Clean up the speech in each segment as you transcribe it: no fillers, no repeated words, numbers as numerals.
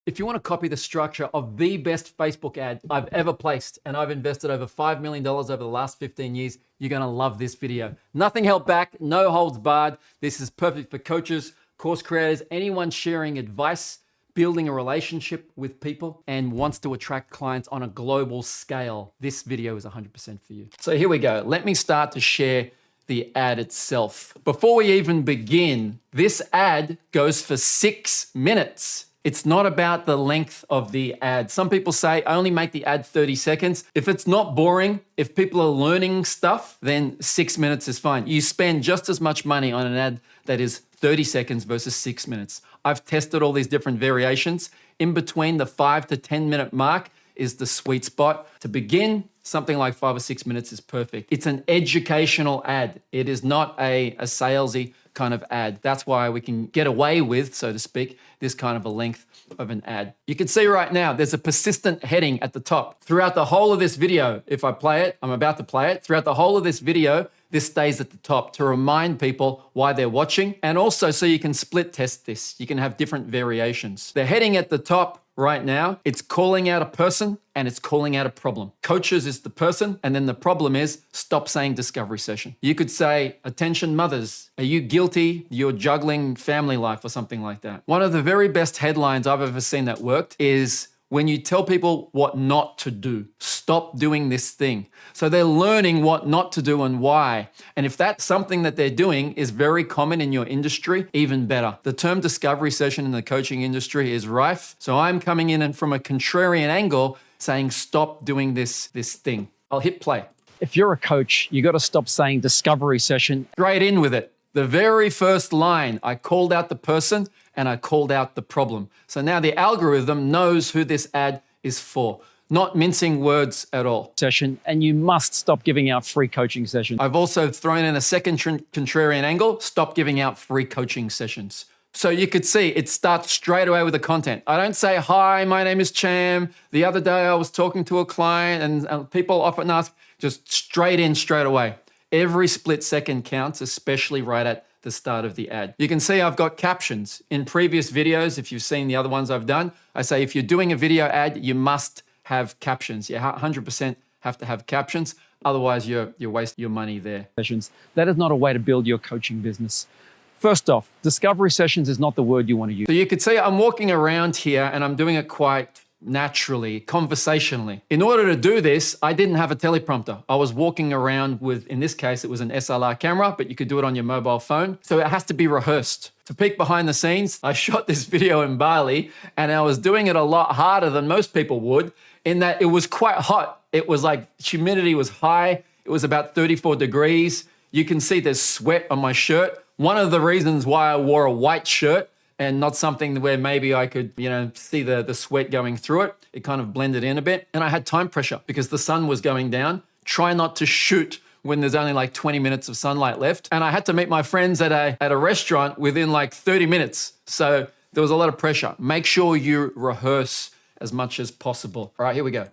If you want to copy the structure of the best Facebook ad I've ever placed, and I've invested over $5 million over the last 15 years, you're going to love this video. Nothing held back, no holds barred. This is perfect for coaches, course creators, anyone sharing advice, building a relationship with people, and wants to attract clients on a global scale. This video is 100% for you. So here we go. Let me start to share the ad itself. Before we even begin, this ad goes for 6 minutes. It's not about the length of the ad. Some people say only make the ad 30 seconds. If it's not boring, if people are learning stuff, then 6 minutes is fine. You spend just as much money on an ad that is 30 seconds versus 6 minutes. I've tested all these different variations. In between the 5 to 10 minute mark is the sweet spot. To begin, something like 5 or 6 minutes is perfect. It's an educational ad. It is not a salesy kind of ad. That's why we can get away with, so to speak, this kind of a length of an ad. You can see right now, there's a persistent heading at the top. Throughout the whole of this video, if I play it, I'm about to play it, throughout the whole of this video, this stays at the top to remind people why they're watching, and also so you can split test this. You can have different variations. The heading at the top right now, it's calling out a person and it's calling out a problem. Coaches is the person, and then the problem is stop saying discovery session. You could say, attention mothers, are you guilty you're juggling family life or something like that? One of the very best headlines I've ever seen that worked is when you tell people what not to do. Stop doing this thing. So they're learning what not to do and why. And if that's something that they're doing is very common in your industry, even better. The term discovery session in the coaching industry is rife. So I'm coming in and from a contrarian angle saying, stop doing this thing. I'll hit play. If you're a coach, you got to stop saying discovery session. Straight in with it. The very first line, I called out the person and I called out the problem. So now the algorithm knows who this ad is for. Not mincing words at all. Session, and you must stop giving out free coaching sessions. I've also thrown in a second contrarian angle, stop giving out free coaching sessions. So you could see it starts straight away with the content. I don't say, hi, my name is Cham. The other day I was talking to a client, and people often ask, just straight in, straight away. Every split second counts, especially right at the start of the ad. You can see I've got captions. In previous videos, if you've seen the other ones I've done, I say if you're doing a video ad, you must have captions. You 100% have to have captions. Otherwise, you're wasting your money there. That is not a way to build your coaching business. First off, discovery sessions is not the word you want to use. So you could see I'm walking around here and I'm doing it quite naturally, conversationally. In order to do this, I didn't have a teleprompter. I was walking around with, in this case, it was an SLR camera, but you could do it on your mobile phone. So it has to be rehearsed. To peek behind the scenes, I shot this video in Bali and I was doing it a lot harder than most people would in that it was quite hot. It was like humidity was high. It was about 34 degrees. You can see there's sweat on my shirt. One of the reasons why I wore a white shirt and not something where maybe I could, see the sweat going through it. It kind of blended in a bit. And I had time pressure because the sun was going down. Try not to shoot when there's only like 20 minutes of sunlight left. And I had to meet my friends at a restaurant within like 30 minutes. So there was a lot of pressure. Make sure you rehearse as much as possible. All right, here we go.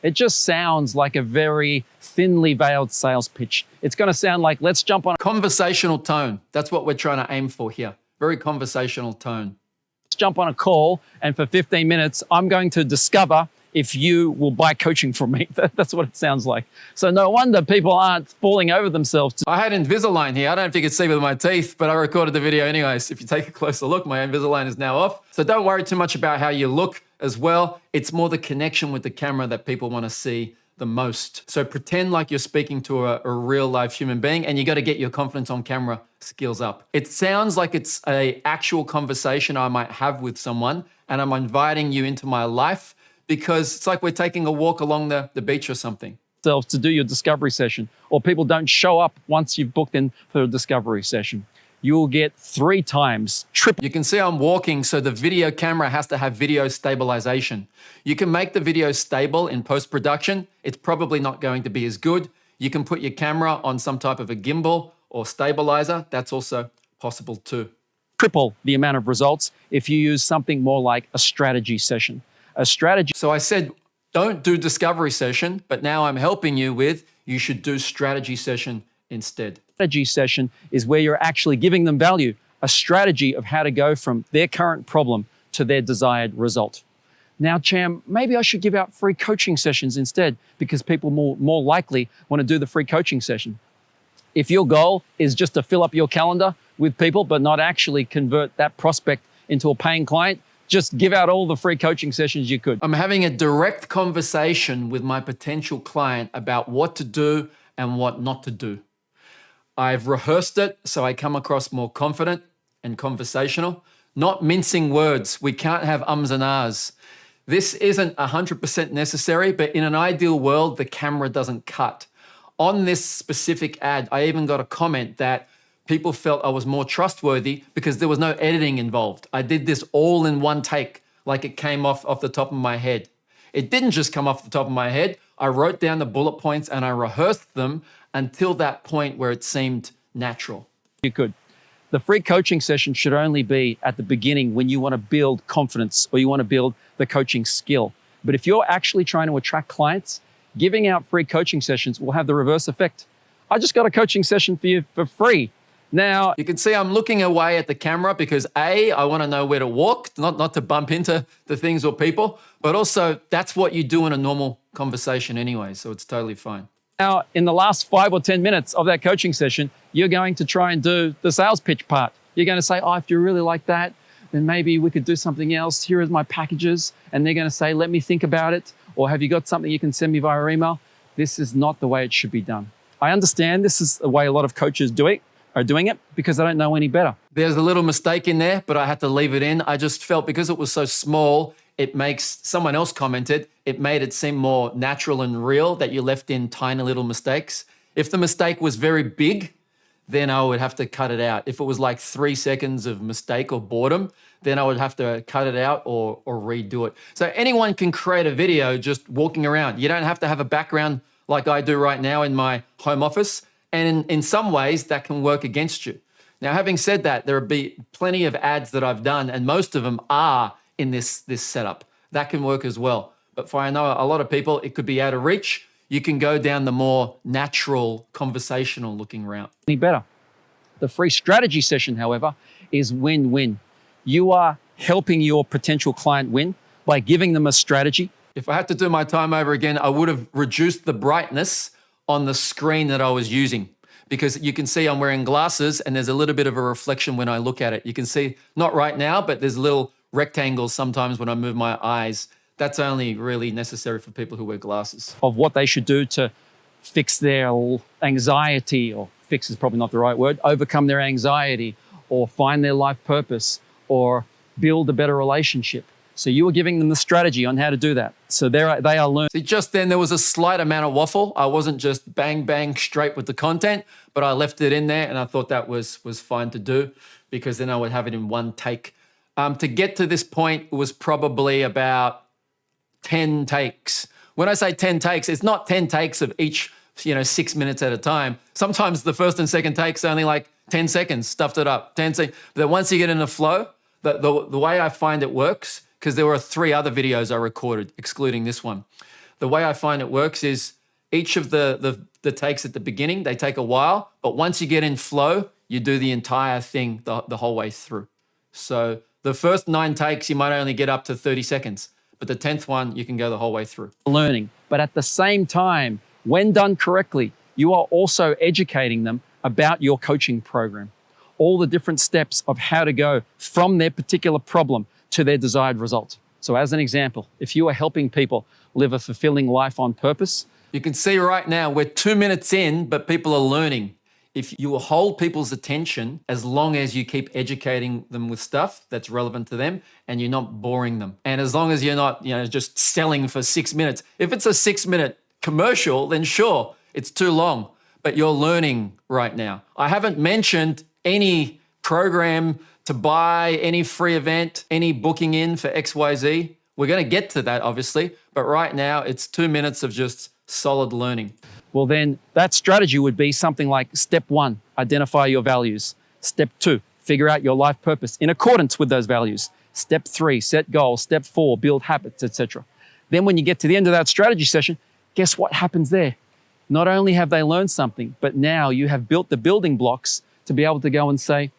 It just sounds like a very thinly veiled sales pitch. It's going to sound like, let's jump on a conversational tone. That's what we're trying to aim for here. Very conversational tone. Let's jump on a call, and for 15 minutes, I'm going to discover if you will buy coaching from me. That's what it sounds like. So no wonder people aren't falling over themselves. I had Invisalign here. I don't know if you could see with my teeth, but I recorded the video anyways. If you take a closer look, my Invisalign is now off. So don't worry too much about how you look as well. It's more the connection with the camera that people want to see the most. So pretend like you're speaking to a real life human being, and you got to get your confidence on camera skills up. It sounds like it's an actual conversation I might have with someone, and I'm inviting you into my life because it's like we're taking a walk along the beach or something. To do your discovery session, or people don't show up once you've booked in for a discovery session. You'll get 3 times, triple. You can see I'm walking, so the video camera has to have video stabilization. You can make the video stable in post-production. It's probably not going to be as good. You can put your camera on some type of a gimbal or stabilizer. That's also possible too. Triple the amount of results if you use something more like a strategy session. A strategy. So I said, don't do discovery session, but now I'm helping you with, you should do strategy session instead. Strategy session is where you're actually giving them value, a strategy of how to go from their current problem to their desired result. Now, Cham, maybe I should give out free coaching sessions instead because people more likely want to do the free coaching session. If your goal is just to fill up your calendar with people, but not actually convert that prospect into a paying client, just give out all the free coaching sessions you could. I'm having a direct conversation with my potential client about what to do and what not to do. I've rehearsed it so I come across more confident and conversational, not mincing words. We can't have ums and ahs. This isn't 100% necessary, but in an ideal world, the camera doesn't cut. On this specific ad, I even got a comment that people felt I was more trustworthy because there was no editing involved. I did this all in one take, like it came off the top of my head. It didn't just come off the top of my head. I wrote down the bullet points and I rehearsed them until that point where it seemed natural. You could. The free coaching session should only be at the beginning when you want to build confidence or you want to build the coaching skill. But if you're actually trying to attract clients, giving out free coaching sessions will have the reverse effect. I just got a coaching session for you for free. Now, you can see I'm looking away at the camera because A, I want to know where to walk, not to bump into the things or people, but also that's what you do in a normal conversation anyway, so it's totally fine. Now, in the last 5 or 10 minutes of that coaching session, you're going to try and do the sales pitch part. You're going to say, oh, if you really like that, then maybe we could do something else. Here are my packages. And they're going to say, let me think about it. Or have you got something you can send me via email? This is not the way it should be done. I understand this is the way a lot of coaches are doing it because they don't know any better. There's a little mistake in there, but I had to leave it in. I just felt because it was so small, someone else commented, it made it seem more natural and real that you left in tiny little mistakes. If the mistake was very big, then I would have to cut it out. If it was like 3 seconds of mistake or boredom, then I would have to cut it out or redo it. So anyone can create a video just walking around. You don't have to have a background like I do right now in my home office. And in some ways that can work against you. Now, having said that, there will be plenty of ads that I've done and most of them are in this setup. That can work as well. But for I know a lot of people, it could be out of reach. You can go down the more natural, conversational looking route. Any better. The free strategy session, however, is win-win. You are helping your potential client win by giving them a strategy. If I had to do my time over again, I would have reduced the brightness on the screen that I was using because you can see I'm wearing glasses and there's a little bit of a reflection when I look at it. You can see, not right now, but there's little rectangles sometimes when I move my eyes. That's only really necessary for people who wear glasses. Of what they should do to fix their anxiety, or fix is probably not the right word, overcome their anxiety or find their life purpose or build a better relationship. So you were giving them the strategy on how to do that. So they are learning. See, just then there was a slight amount of waffle. I wasn't just bang, bang straight with the content, but I left it in there and I thought that was fine to do because then I would have it in one take. To get to this point, it was probably about 10 takes. When I say 10 takes, it's not 10 takes of each, 6 minutes at a time. Sometimes the first and second takes only like 10 seconds, stuffed it up, 10 seconds. But then once you get in the flow, the way I find it works, because there were 3 other videos I recorded, excluding this one. The way I find it works is each of the takes at the beginning, they take a while, but once you get in flow, you do the entire thing the whole way through. So the first 9 takes, you might only get up to 30 seconds, but the 10th one, you can go the whole way through. Learning, but at the same time, when done correctly, you are also educating them about your coaching program, all the different steps of how to go from their particular problem to their desired result. So as an example, if you are helping people live a fulfilling life on purpose. You can see right now we're 2 minutes in, but people are learning. If you will hold people's attention as long as you keep educating them with stuff that's relevant to them and you're not boring them. And as long as you're not, just selling for 6 minutes. If it's a 6-minute commercial, then sure, it's too long, but you're learning right now. I haven't mentioned any program to buy, any free event, any booking in for XYZ. We're going to get to that, obviously, but right now it's 2 minutes of just solid learning. Well, then that strategy would be something like step 1, identify your values. Step 2, figure out your life purpose in accordance with those values. Step 3, set goals. Step 4, build habits, etc. Then when you get to the end of that strategy session, guess what happens there? Not only have they learned something, but now you have built the building blocks to be able to go and say,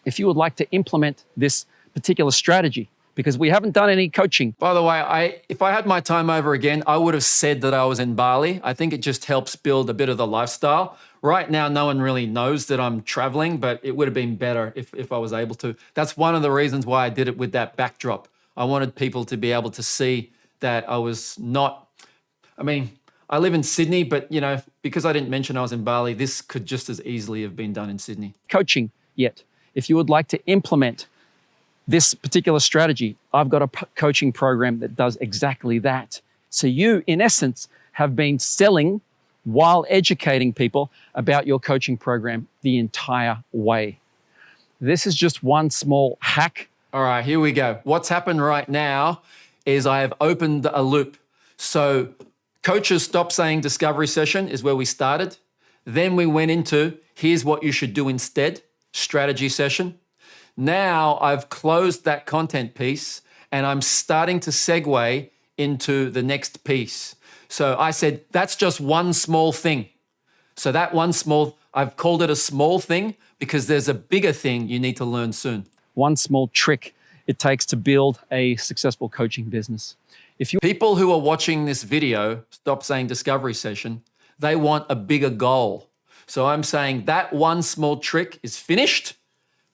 if you would like to implement this particular strategy, because we haven't done any coaching. By the way, if I had my time over again, I would have said that I was in Bali. I think it just helps build a bit of the lifestyle. Right now, no one really knows that I'm traveling, but it would have been better if I was able to. That's one of the reasons why I did it with that backdrop. I wanted people to be able to see that I was not, I live in Sydney, but because I didn't mention I was in Bali, this could just as easily have been done in Sydney. Coaching yet. If you would like to implement this particular strategy, I've got a coaching program that does exactly that. So you, in essence, have been selling while educating people about your coaching program the entire way. This is just one small hack. All right, here we go. What's happened right now is I have opened a loop. So Coaches Stop Saying Discovery Session is where we started. Then we went into here's what you should do instead, strategy session. Now I've closed that content piece and I'm starting to segue into the next piece. So I said, that's just one small thing. So that one small, I've called it a small thing because there's a bigger thing you need to learn soon. One small trick it takes to build a successful coaching business. People who are watching this video, Stop Saying Discovery Session, they want a bigger goal. So I'm saying that one small trick is finished,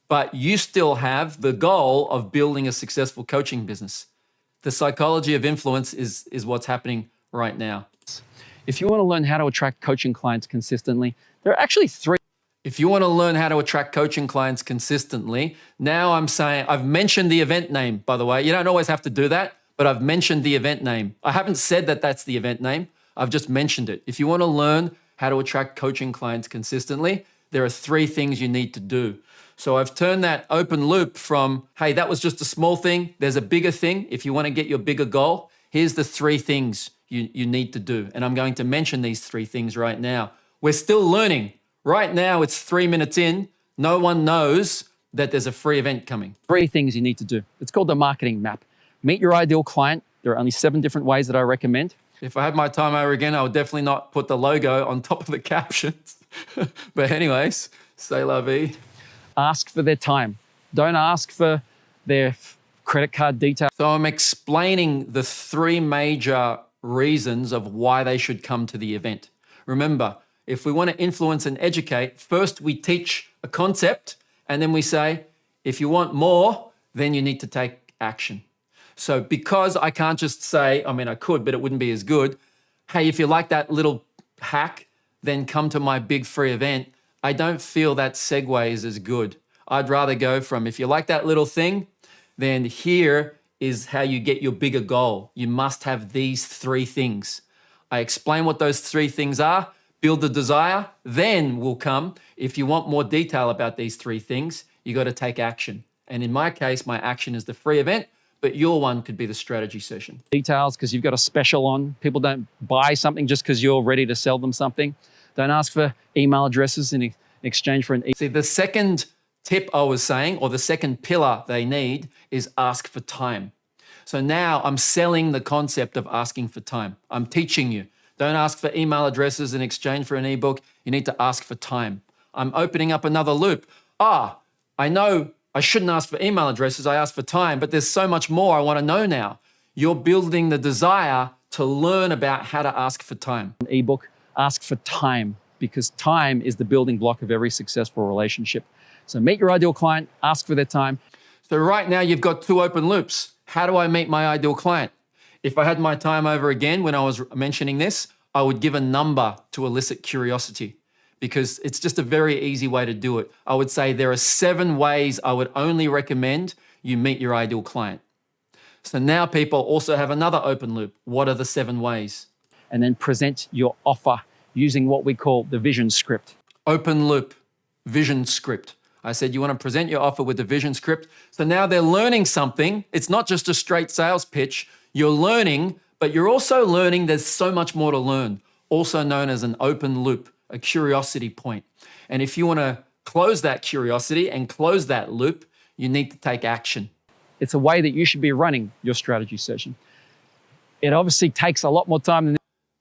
but you still have the goal of building a successful coaching business. The psychology of influence is what's happening right now. If you want to learn how to attract coaching clients consistently, there are actually three. If you want to learn how to attract coaching clients consistently, now I'm saying, I've mentioned the event name, by the way. You don't always have to do that, but I've mentioned the event name. I haven't said that that's the event name. I've just mentioned it. If you want to learn how to attract coaching clients consistently, there are three things you need to do. So I've turned that open loop from, hey, that was just a small thing. There's a bigger thing. If you want to get your bigger goal, here's the three things you need to do. And I'm going to mention these three things right now. We're still learning. Right now, it's 3 minutes in. No one knows that there's a free event coming. Three things you need to do. It's called the marketing map. Meet your ideal client. There are only 7 different ways that I recommend. If I had my time over again, I would definitely not put the logo on top of the captions. But anyways, c'est la vie. Ask for their time. Don't ask for their credit card details. So I'm explaining the 3 major reasons of why they should come to the event. Remember, if we want to influence and educate, first we teach a concept and then we say, if you want more, then you need to take action. So because I can't just say, I could, but it wouldn't be as good. Hey, if you like that little hack, then come to my big free event. I don't feel that segue is as good. I'd rather go from, if you like that little thing, then here is how you get your bigger goal. You must have these 3 things. I explain what those 3 things are, build the desire, then will come. If you want more detail about these 3 things, you got to take action. And in my case, my action is the free event, but your one could be the strategy session. Details because you've got a special on. People don't buy something just because you're ready to sell them something. Don't ask for email addresses in exchange for an See, the second tip I was saying, or the second pillar they need, is ask for time. So now I'm selling the concept of asking for time. I'm teaching you. Don't ask for email addresses in exchange for an ebook. You need to ask for time. I'm opening up another loop. I know I shouldn't ask for email addresses. I ask for time, but there's so much more I want to know now. You're building the desire to learn about how to ask for time. An ebook, ask for time, because time is the building block of every successful relationship. So meet your ideal client, ask for their time. So right now you've got 2 open loops. How do I meet my ideal client? If I had my time over again when I was mentioning this, I would give a number to elicit curiosity because it's just a very easy way to do it. I would say there are 7 ways I would only recommend you meet your ideal client. So now people also have another open loop. What are the 7 ways? And then present your offer using what we call the vision script. Open loop, vision script. I said you want to present your offer with the vision script. So now they're learning something. It's not just a straight sales pitch. You're learning, but you're also learning there's so much more to learn, also known as an open loop, a curiosity point. And if you want to close that curiosity and close that loop, you need to take action. It's a way that you should be running your strategy session. It obviously takes a lot more time than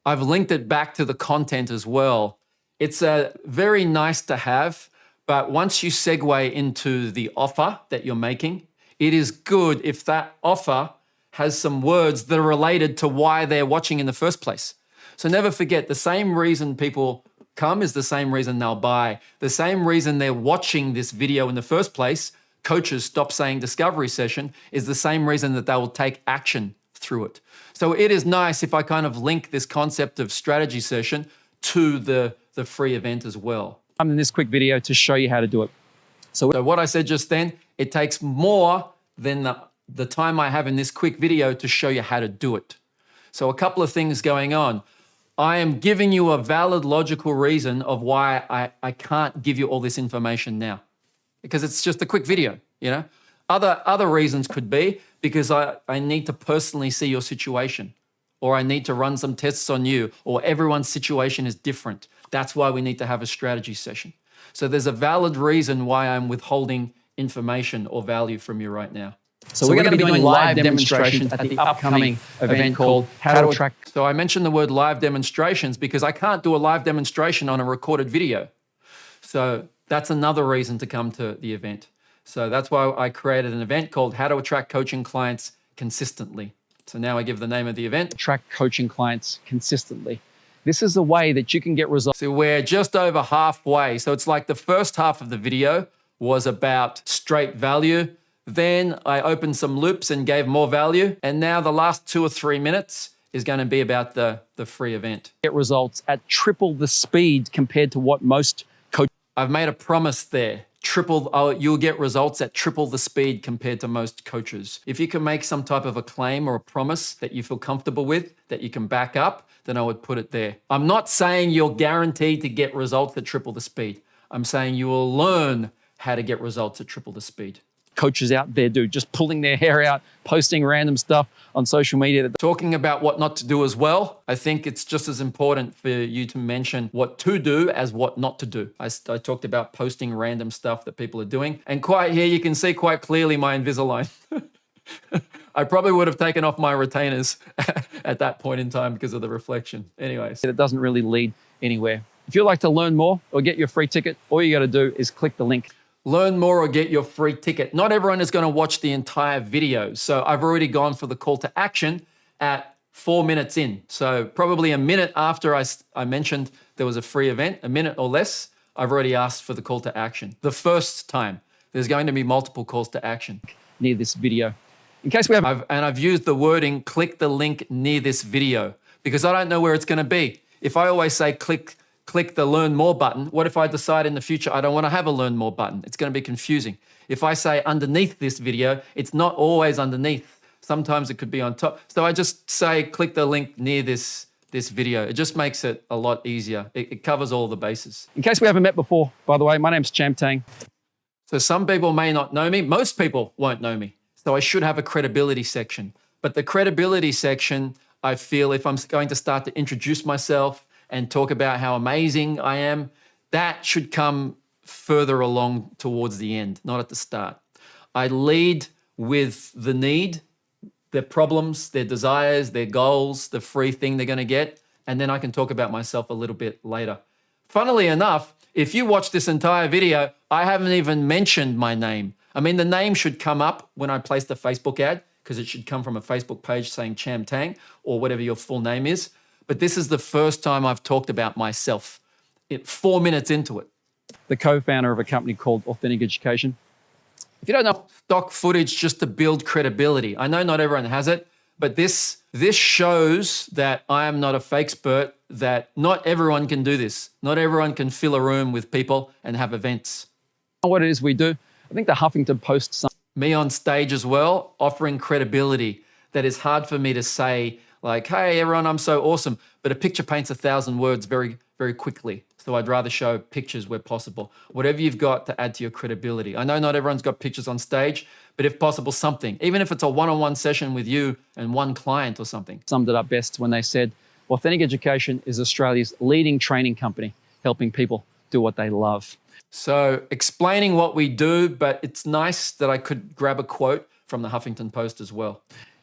I've linked it back to the content as well. It's a very nice to have, but once you segue into the offer that you're making, it is good if that offer has some words that are related to why they're watching in the first place. So never forget, the same reason people come is the same reason they'll buy. The same reason they're watching this video in the first place, coaches stop saying discovery session, is the same reason that they will take action through it. So it is nice if I kind of link this concept of strategy session to the free event as well. I'm in this quick video to show you how to do it. So what I said just then, it takes more than the time I have in this quick video to show you how to do it. So a couple of things going on. I am giving you a valid logical reason of why I can't give you all this information now, because it's just a quick video, you know? Other reasons could be because I need to personally see your situation, or I need to run some tests on you, or everyone's situation is different. That's why we need to have a strategy session. So there's a valid reason why I'm withholding information or value from you right now. So we're going to be doing live demonstrations at the upcoming event called How to Attract. So I mentioned the word live demonstrations because I can't do a live demonstration on a recorded video. So that's another reason to come to the event. So that's why I created an event called How to Attract Coaching Clients Consistently. So now I give the name of the event. Attract coaching clients consistently. This is the way that you can get results. So we're just over halfway. So it's like the first half of the video was about straight value. Then I opened some loops and gave more value. And now the last 2 or 3 minutes is going to be about the free event. Get results at triple the speed compared to what most coaches. I've made a promise there. You'll get results at triple the speed compared to most coaches. If you can make some type of a claim or a promise that you feel comfortable with, that you can back up, then I would put it there. I'm not saying you're guaranteed to get results at triple the speed. I'm saying you will learn how to get results at triple the speed. Coaches out there do, just pulling their hair out, posting random stuff on social media. Talking about what not to do as well, I think it's just as important for you to mention what to do as what not to do. I talked about posting random stuff that people are doing. And quite here, you can see quite clearly my Invisalign. I probably would have taken off my retainers at that point in time because of the reflection. Anyways. It doesn't really lead anywhere. If you'd like to learn more or get your free ticket, all you got to do is click the link. Learn more or get your free ticket. Not everyone is going to watch the entire video. So I've already gone for the call to action at 4 minutes in. So probably a minute after I mentioned there was a free event, a minute or less, I've already asked for the call to action. The first time. There's going to be multiple calls to action. Near this video. In case we have... I've used the wording, click the link near this video, because I don't know where it's going to be. If I always say click the learn more button, what if I decide in the future I don't want to have a learn more button? It's going to be confusing. If I say underneath this video, it's not always underneath. Sometimes it could be on top. So I just say click the link near this video. It just makes it a lot easier. It covers all the bases. In case we haven't met before, by the way, my name's Cham Tang. So some people may not know me. Most people won't know me. So I should have a credibility section. But the credibility section, I feel if I'm going to start to introduce myself and talk about how amazing I am, that should come further along towards the end, not at the start. I lead with the need, their problems, their desires, their goals, the free thing they're going to get, and then I can talk about myself a little bit later. Funnily enough, if you watch this entire video, I haven't even mentioned my name. I mean, the name should come up when I place the Facebook ad, because it should come from a Facebook page saying Cham Tang or whatever your full name is. But this is the first time I've talked about myself, 4 minutes into it. The co-founder of a company called Authentic Education. If you don't know, stock footage just to build credibility. I know not everyone has it, but this shows that I am not a fake expert, that not everyone can do this. Not everyone can fill a room with people and have events. What it is we do, I think the Huffington Post... Me on stage as well, offering credibility that is hard for me to say, like, hey, everyone, I'm so awesome. But a picture paints 1,000 words very, very quickly. So I'd rather show pictures where possible. Whatever you've got to add to your credibility. I know not everyone's got pictures on stage, but if possible, something. Even if it's a one-on-one session with you and one client or something. Summed it up best when they said, Authentic Education is Australia's leading training company, helping people do what they love. So explaining what we do, but it's nice that I could grab a quote from the Huffington Post as well.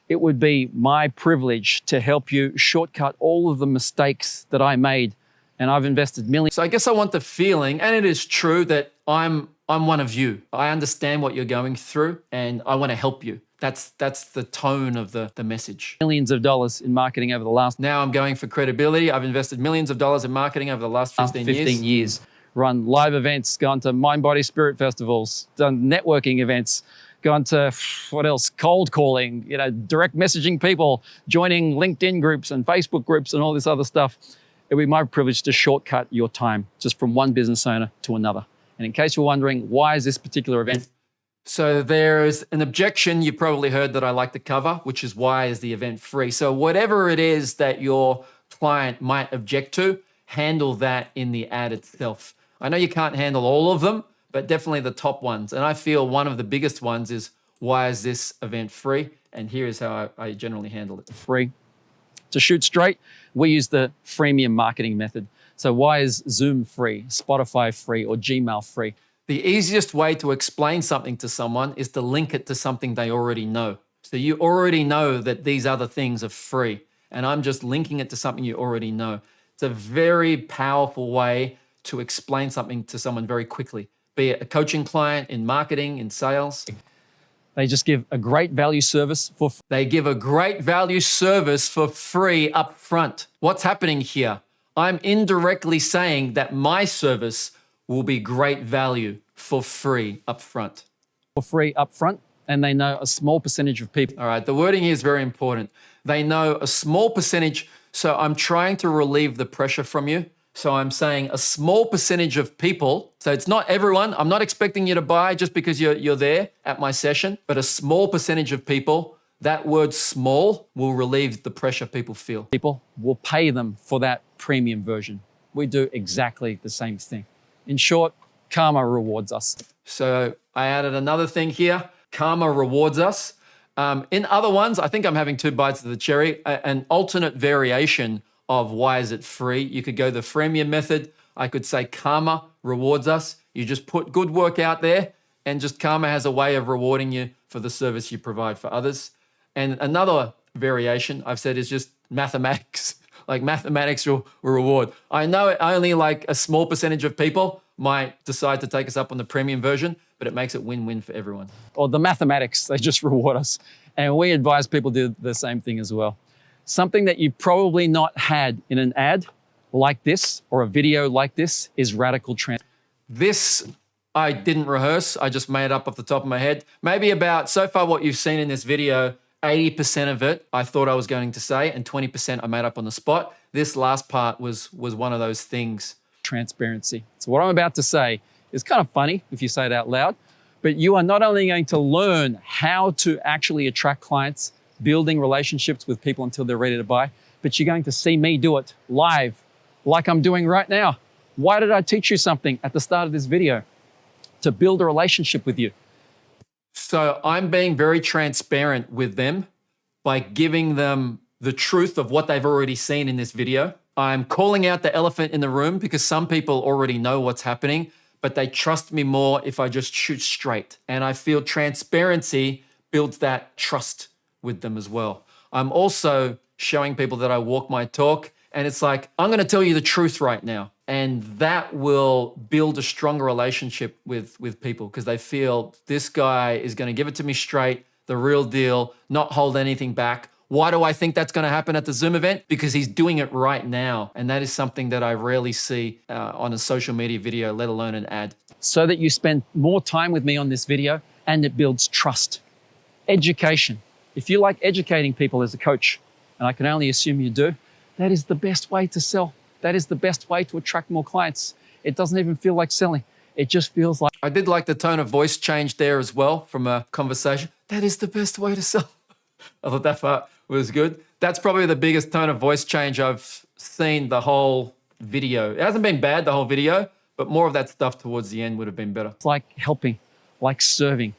It would be my privilege to help you shortcut all of the mistakes that I made, and I've invested millions. So I guess I want the feeling, and it is true, that I'm I'm one of you. I understand what you're going through and I want to help you. That's the tone of the message. Millions of dollars in marketing over the last Now I'm going for credibility. I've invested millions of dollars in marketing over the last 15 years. Run live events, gone to Mind, Body, Spirit festivals, done networking events, gone to, what else, cold calling, direct messaging people, joining LinkedIn groups and Facebook groups and all this other stuff. It'd be my privilege to shortcut your time just from one business owner to another. And in case you're wondering, why is this particular event? So there's an objection you've probably heard that I like to cover, which is why is the event free? So whatever it is that your client might object to, handle that in the ad itself. I know you can't handle all of them, but definitely the top ones. And I feel one of the biggest ones is, why is this event free? And here is how I generally handle it. Free. To shoot straight, we use the freemium marketing method. So why is Zoom free, Spotify free, or Gmail free? The easiest way to explain something to someone is to link it to something they already know. So you already know that these other things are free, and I'm just linking it to something you already know. It's a very powerful way to explain something to someone very quickly, be it a coaching client, in marketing, in sales. They just give a great value service for free. They give a great value service for free up front. What's happening here? I'm indirectly saying that my service will be great value for free up front. For free up front, and they know a small percentage of people. All right, the wording here is very important. They know a small percentage, so I'm trying to relieve the pressure from you. So I'm saying a small percentage of people, so it's not everyone. I'm not expecting you to buy just because you're there at my session, but a small percentage of people, that word small will relieve the pressure people feel. People will pay them for that premium version. We do exactly the same thing. In short, karma rewards us. So I added another thing here. Karma rewards us. In other ones, I think I'm having two bites of the cherry, an alternate variation of why is it free. You could go the freemium method. I could say karma rewards us. You just put good work out there and just karma has a way of rewarding you for the service you provide for others. And another variation I've said is just mathematics. Like mathematics will reward. I know only like a small percentage of people might decide to take us up on the premium version, but it makes it win-win for everyone. Or the mathematics, they just reward us. And we advise people do the same thing as well. Something that you've probably not had in an ad like this or a video like this is radical transparency. This I didn't rehearse. I just made it up off the top of my head. Maybe about, so far what you've seen in this video, 80% of it I thought I was going to say and 20% I made up on the spot. This last part was one of those things. Transparency. So what I'm about to say is kind of funny if you say it out loud, but you are not only going to learn how to actually attract clients, building relationships with people until they're ready to buy, but you're going to see me do it live like I'm doing right now. Why did I teach you something at the start of this video? To build a relationship with you. So I'm being very transparent with them by giving them the truth of what they've already seen in this video. I'm calling out the elephant in the room because some people already know what's happening, but they trust me more if I just shoot straight. And I feel transparency builds that trust with them as well. I'm also showing people that I walk my talk, and it's like, I'm going to tell you the truth right now. And that will build a stronger relationship with people because they feel this guy is going to give it to me straight, the real deal, not hold anything back. Why do I think that's going to happen at the Zoom event? Because he's doing it right now. And that is something that I rarely see on a social media video, let alone an ad. So that you spend more time with me on this video and it builds trust. Education. If you like educating people as a coach, and I can only assume you do, that is the best way to sell. That is the best way to attract more clients. It doesn't even feel like selling. It just feels like... I did like the tone of voice change there as well from a conversation. That is the best way to sell. I thought that part was good. That's probably the biggest tone of voice change I've seen the whole video. It hasn't been bad, the whole video, but more of that stuff towards the end would have been better. It's like helping, like serving.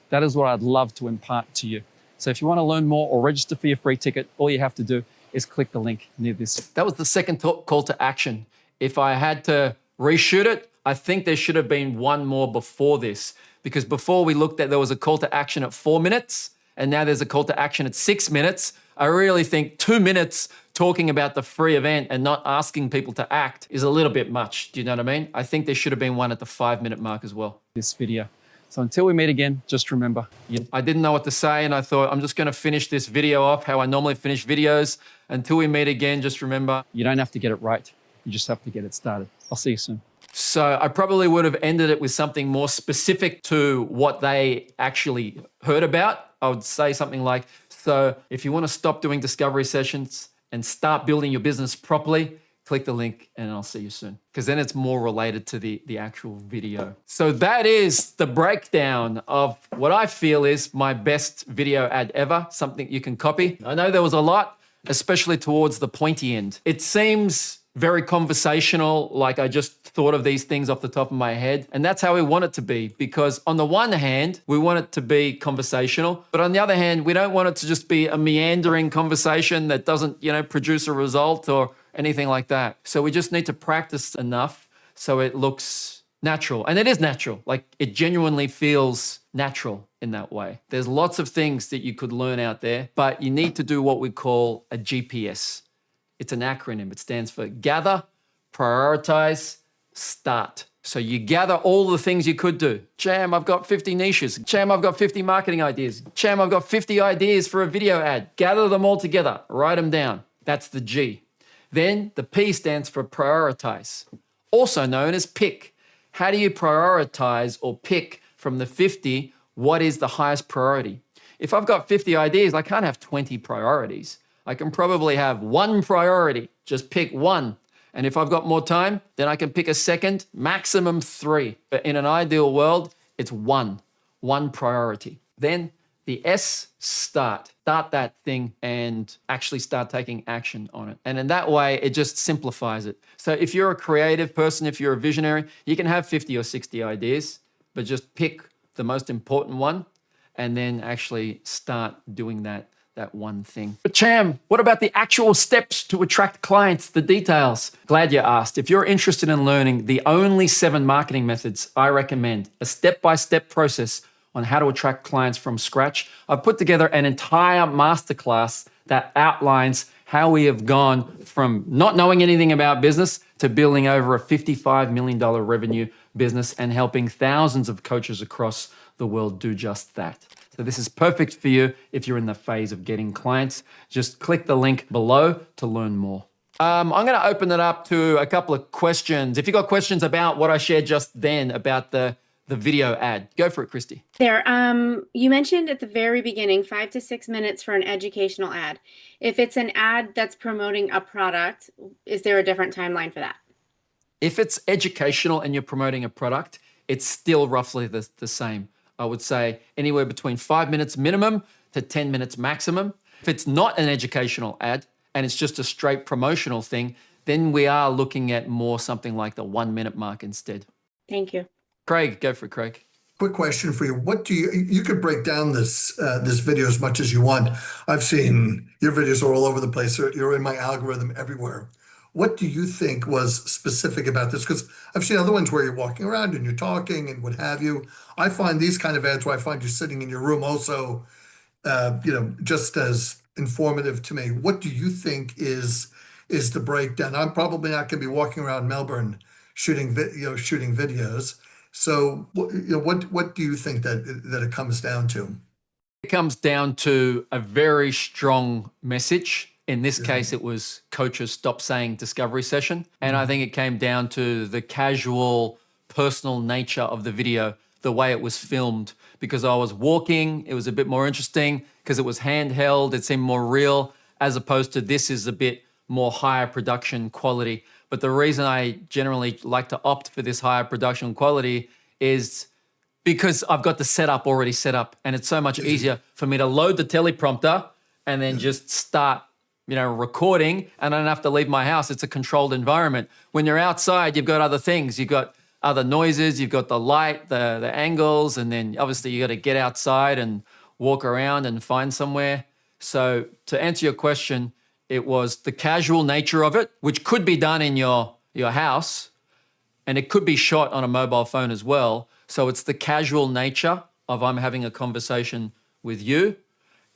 That is what I'd love to impart to you. So if you want to learn more or register for your free ticket, all you have to do is click the link near this. That was the second call to action. If I had to reshoot it, I think there should have been one more before this, because before we looked at, there was a call to action at 4 minutes, and now there's a call to action at 6 minutes. I really think 2 minutes talking about the free event and not asking people to act is a little bit much. Do you know what I mean? I think there should have been one at the 5-minute mark as well. This video. So until we meet again, just remember. I didn't know what to say, and I thought I'm just going to finish this video off how I normally finish videos. Until we meet again, just remember. You don't have to get it right. You just have to get it started. I'll see you soon. So I probably would have ended it with something more specific to what they actually heard about. I would say something like, so if you want to stop doing discovery sessions and start building your business properly, click the link and I'll see you soon. Because then it's more related to the actual video. So that is the breakdown of what I feel is my best video ad ever, something you can copy. I know there was a lot, especially towards the pointy end. It seems very conversational, like I just thought of these things off the top of my head. And that's how we want it to be, because on the one hand, we want it to be conversational, but on the other hand, we don't want it to just be a meandering conversation that doesn't, produce a result or anything like that. So we just need to practice enough so it looks natural. And it is natural, like it genuinely feels natural in that way. There's lots of things that you could learn out there, but you need to do what we call a GPS. It's an acronym. It stands for gather, prioritize, start. So you gather all the things you could do. Jam, I've got 50 niches. Jam, I've got 50 marketing ideas. Jam, I've got 50 ideas for a video ad. Gather them all together. Write them down. That's the G. Then the P stands for prioritize, also known as pick. How do you prioritize or pick from the 50 what is the highest priority? If I've got 50 ideas, I can't have 20 priorities. I can probably have one priority, just pick one. And if I've got more time, then I can pick a second, maximum 3. But in an ideal world, it's one priority. Then the S, start that thing and actually start taking action on it. And in that way, it just simplifies it. So if you're a creative person, if you're a visionary, you can have 50 or 60 ideas, but just pick the most important one and then actually start doing that one thing. But Cham, what about the actual steps to attract clients, the details? Glad you asked. If you're interested in learning the only 7 marketing methods I recommend, a step-by-step process on how to attract clients from scratch, I've put together an entire masterclass that outlines how we have gone from not knowing anything about business to building over a $55 million revenue business and helping thousands of coaches across the world do just that. So this is perfect for you if you're in the phase of getting clients. Just click the link below to learn more. I'm going to open it up to a couple of questions. If you've got questions about what I shared just then about the video ad, go for it, Christy. There, you mentioned at the very beginning, 5 to 6 minutes for an educational ad. If it's an ad that's promoting a product, is there a different timeline for that? If it's educational and you're promoting a product, it's still roughly the same. I would say anywhere between 5 minutes minimum to 10 minutes maximum. If it's not an educational ad and it's just a straight promotional thing, then we are looking at more something like the 1 minute mark instead. Thank you. Craig, go for it, Craig. Quick question for you. What do you could break down this video as much as you want. I've seen your videos are all over the place. You're in my algorithm everywhere. What do you think was specific about this? Because I've seen other ones where you're walking around and you're talking and what have you. I find these kind of ads where I find you sitting in your room also, just as informative to me. What do you think is the breakdown? I'm probably not going to be walking around Melbourne shooting videos. So what do you think that it comes down to? It comes down to a very strong message. In this case, it was coaches stop saying discovery session. And I think it came down to the casual, personal nature of the video, the way it was filmed. Because I was walking, it was a bit more interesting because it was handheld, it seemed more real, as opposed to this is a bit more higher production quality. But the reason I generally like to opt for this higher production quality is because I've got the setup already set up, and it's so much easier for me to load the teleprompter and then just start recording, and I don't have to leave my house. It's a controlled environment. When you're outside, you've got other things. You've got other noises, you've got the light, the angles, and then obviously you got to get outside and walk around and find somewhere. So to answer your question, it was the casual nature of it, which could be done in your house, and it could be shot on a mobile phone as well. So it's the casual nature of I'm having a conversation with you,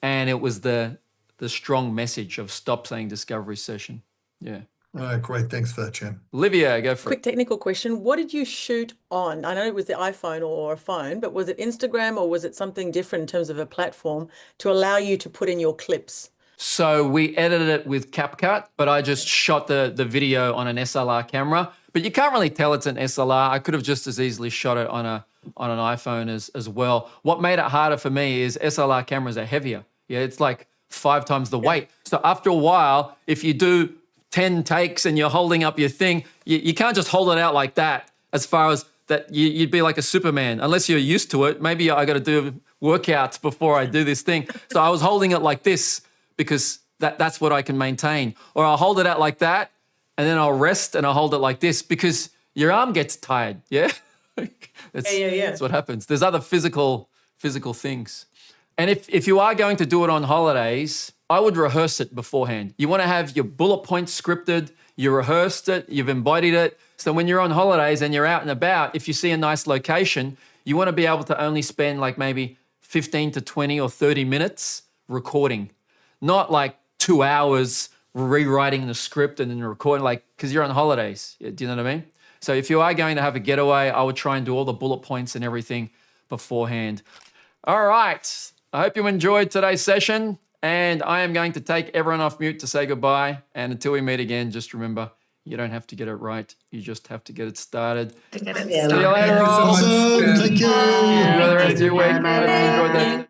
and it was the the strong message of stop saying discovery session. Yeah. All right, great. Thanks for that, Jim. Olivia, go for Quick it. technical question. What did you shoot on? I know it was the iPhone or a phone, but was it Instagram or was it something different in terms of a platform to allow you to put in your clips? So we edited it with CapCut, but I just shot the video on an SLR camera. But you can't really tell it's an SLR. I could have just as easily shot it on an iPhone as well. What made it harder for me is SLR cameras are heavier. Yeah, it's like 5 times the weight. So after a while, if you do 10 takes and you're holding up your thing, you can't just hold it out like that. As far as that, you'd be like a Superman unless you're used to it. Maybe I got to do workouts before I do this thing. So I was holding it like this because that's what I can maintain. Or I'll hold it out like that and then I'll rest and I'll hold it like this because your arm gets tired. Yeah, that's what happens. There's other physical things. And if you are going to do it on holidays, I would rehearse it beforehand. You want to have your bullet points scripted, you rehearsed it, you've embodied it. So when you're on holidays and you're out and about, if you see a nice location, you want to be able to only spend like maybe 15 to 20 or 30 minutes recording, not like 2 hours rewriting the script and then recording, like, because you're on holidays. Do you know what I mean? So if you are going to have a getaway, I would try and do all the bullet points and everything beforehand. All right. I hope you enjoyed today's session, and I am going to take everyone off mute to say goodbye. And until we meet again, just remember, you don't have to get it right. You just have to get it started. See you later Thank you so all. much. Awesome. Jen. Thank you. Enjoy the rest of your week. I hope you enjoyed that.